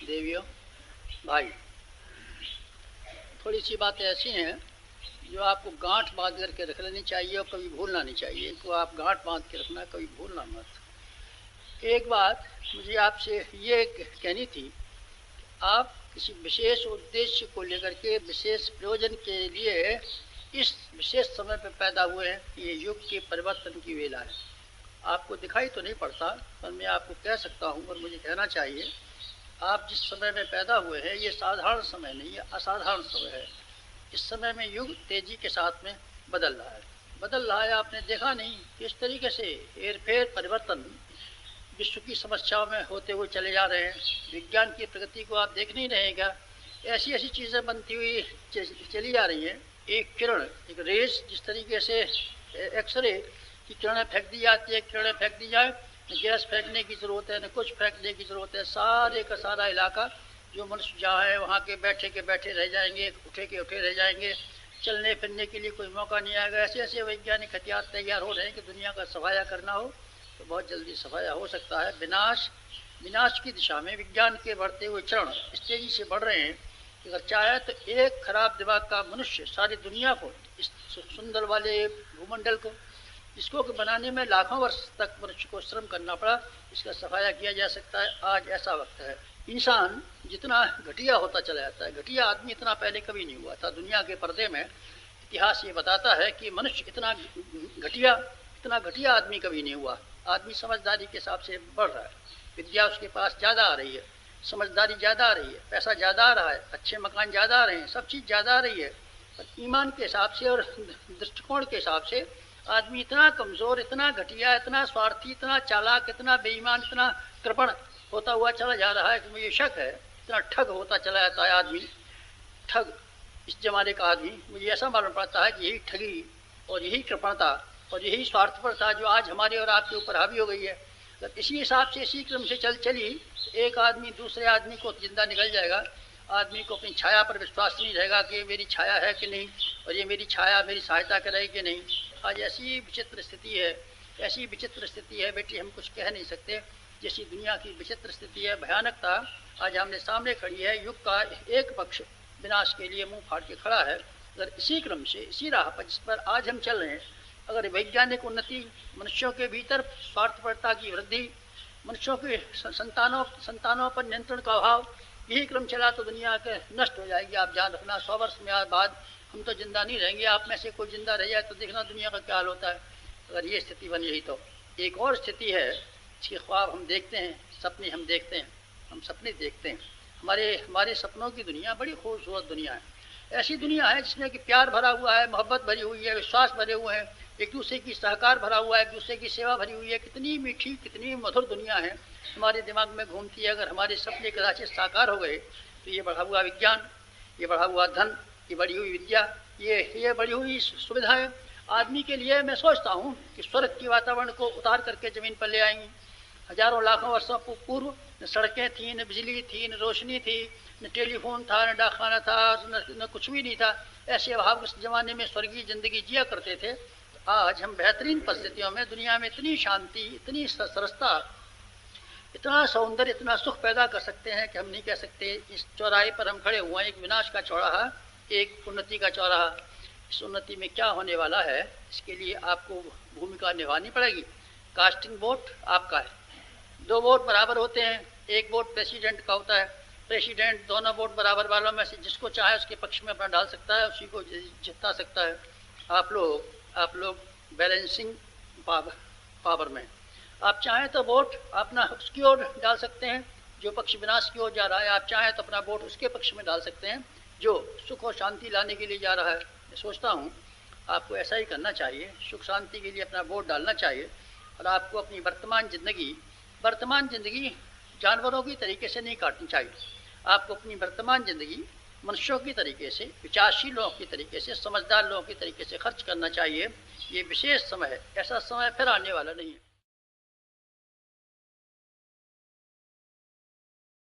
देवियों, भाई, थोड़ी सी बातें ऐसी हैं जो आपको गांठ बांध करके रख लेनी चाहिए और कभी भूलना नहीं चाहिए। इनको आप गांठ बांध के रखना, कभी भूलना मत। एक बात मुझे आपसे ये कहनी थी, आप किसी विशेष उद्देश्य को लेकर के, विशेष प्रयोजन के लिए इस विशेष समय पर पैदा हुए हैं। ये युग के परिवर्तन की वेला है। आपको दिखाई तो नहीं पड़ता, पर मैं आपको कह सकता हूँ और मुझे कहना चाहिए, आप जिस समय में पैदा हुए हैं ये साधारण समय नहीं है, असाधारण समय है। इस समय में युग तेजी के साथ में बदल रहा है। आपने देखा नहीं किस तरीके से हेरफेर, परिवर्तन विश्व की समस्याओं में होते हुए चले जा रहे हैं। विज्ञान की प्रगति को आप देख नहीं रहे क्या? ऐसी ऐसी चीज़ें बनती हुई चली जा रही हैं। एक किरण, एक रेस, जिस तरीके से एक्सरे की किरणें फेंक दी जाती है, किरणें फेंक दी जाए, न गैस फेंकने की ज़रूरत है, न कुछ फेंकने की ज़रूरत है। सारे का सारा इलाका, जो मनुष्य जहाँ है वहाँ के बैठे रह जाएंगे, उठे के उठे रह जाएंगे। चलने फिरने के लिए कोई मौका नहीं आएगा। ऐसे ऐसे वैज्ञानिक हथियार तैयार हो रहे हैं कि दुनिया का सफाया करना हो तो बहुत जल्दी सफाया हो सकता है। विनाश की दिशा में विज्ञान के बढ़ते हुए चरण इस तेजी से बढ़ रहे हैं कि अगर चाहे तो एक खराब दिमाग का मनुष्य सारी दुनिया को, इस सुंदर वाले भूमंडल को, इसको बनाने में लाखों वर्ष तक मनुष्य को श्रम करना पड़ा, इसका सफाया किया जा सकता है। आज ऐसा वक्त है। इंसान जितना घटिया होता चला जाता है, घटिया आदमी इतना पहले कभी नहीं हुआ था। दुनिया के पर्दे में इतिहास ये बताता है कि मनुष्य इतना घटिया आदमी कभी नहीं हुआ। आदमी समझदारी के हिसाब से बढ़ रहा है, विद्या उसके पास ज़्यादा आ रही है, समझदारी ज़्यादा आ रही है, पैसा ज़्यादा आ रहा है, अच्छे मकान ज़्यादा आ रहे हैं, सब चीज़ ज़्यादा आ रही है। पर ईमान के हिसाब से और दृष्टिकोण के हिसाब से आदमी इतना कमज़ोर, इतना घटिया, इतना स्वार्थी, इतना चालाक, इतना बेईमान, इतना कृपण होता हुआ चला जा रहा है कि मुझे शक है इतना ठग होता चला जाता है आदमी। ठग इस जमाने का आदमी, मुझे ऐसा मालूम पड़ता है कि यही ठगी और यही कृपणता और यही स्वार्थपरता जो आज हमारे और आपके ऊपर हावी हो गई है। तो इसी हिसाब से, इसी क्रम से चली, एक आदमी दूसरे आदमी को जिंदा निकल जाएगा। आदमी को अपनी छाया पर विश्वास नहीं रहेगा कि मेरी छाया है कि नहीं और ये मेरी छाया मेरी सहायता करेगी कि नहीं। आज ऐसी विचित्र स्थिति है बेटी, हम कुछ कह नहीं सकते। जैसी दुनिया की विचित्र स्थिति है, भयानकता आज हमने सामने खड़ी है। युग का एक पक्ष विनाश के लिए मुंह फाड़ के खड़ा है। अगर इसी क्रम से, इसी राह पर जिस पर आज हम चल रहे हैं, अगर वैज्ञानिक उन्नति, मनुष्यों के भीतर स्वार्थपरता की वृद्धि, मनुष्यों के संतानों पर नियंत्रण का अभाव, यही क्रम चला तो दुनिया के नष्ट हो जाएगी। आप ध्यान रखना, 100 वर्ष में बाद हम तो जिंदा नहीं रहेंगे। आप में से कोई जिंदा रह जाए तो देखना दुनिया का क्या हाल होता है अगर ये स्थिति बन रही। तो एक और स्थिति है, इसके ख्वाब हम देखते हैं, सपने हम देखते हैं, हम सपने देखते हैं। हमारे सपनों की दुनिया बड़ी खूबसूरत दुनिया है। ऐसी दुनिया है जिसमें कि प्यार भरा हुआ है, मोहब्बत भरी हुई है, विश्वास भरे हुए हैं, एक दूसरे की सहकार भरा हुआ है, एक दूसरे की सेवा भरी हुई है। कितनी मीठी, कितनी मधुर दुनिया है हमारे दिमाग में घूमती है। अगर हमारे सपने कदाचित साकार हो गए तो ये बढ़ा हुआ विज्ञान, ये बढ़ा हुआ धन, ये बढ़ी हुई विद्या, ये बढ़ी हुई सुविधाएं आदमी के लिए, मैं सोचता हूँ कि स्वर्ग के वातावरण को उतार करके ज़मीन पर ले आएंगी। हजारों लाखों वर्षों पूर्व न सड़कें थी, न बिजली थी, न रोशनी थी, न टेलीफोन था, न डाकखाना था, न कुछ भी नहीं था। ऐसे अभाव के ज़माने में स्वर्गीय ज़िंदगी जिया करते थे। आज हम बेहतरीन परिस्थितियों में, दुनिया में इतनी शांति, इतनी सरसता, इतना सौंदर्य, इतना सुख पैदा कर सकते हैं कि हम नहीं कह सकते। इस चौराहे पर हम खड़े हुए हैं, एक विनाश का चौराहा, एक उन्नति का चौराहा। इस उन्नति में क्या होने वाला है, इसके लिए आपको भूमिका निभानी पड़ेगी। कास्टिंग वोट आपका है। 2 वोट बराबर होते हैं, एक वोट प्रेसिडेंट का होता है। प्रेसिडेंट दोनों वोट बराबर वालों में से जिसको चाहे उसके पक्ष में अपना डाल सकता है, उसी को जिता सकता है। आप लोग बैलेंसिंग पावर में, आप चाहें तो वोट अपना उसकी ओर डाल सकते हैं जो पक्ष विनाश की ओर जा रहा है। आप चाहें तो अपना वोट उसके पक्ष में डाल सकते हैं जो सुख और शांति लाने के लिए जा रहा है। मैं सोचता हूँ आपको ऐसा ही करना चाहिए, सुख शांति के लिए अपना वोट डालना चाहिए। और आपको अपनी वर्तमान ज़िंदगी जानवरों की तरीके से नहीं काटनी चाहिए। आपको अपनी वर्तमान ज़िंदगी मनुष्यों की तरीके से, विचारशील लोगों की तरीके से, समझदार लोगों की तरीके से खर्च करना चाहिए। ये विशेष समय है, ऐसा समय फिर आने वाला नहीं है।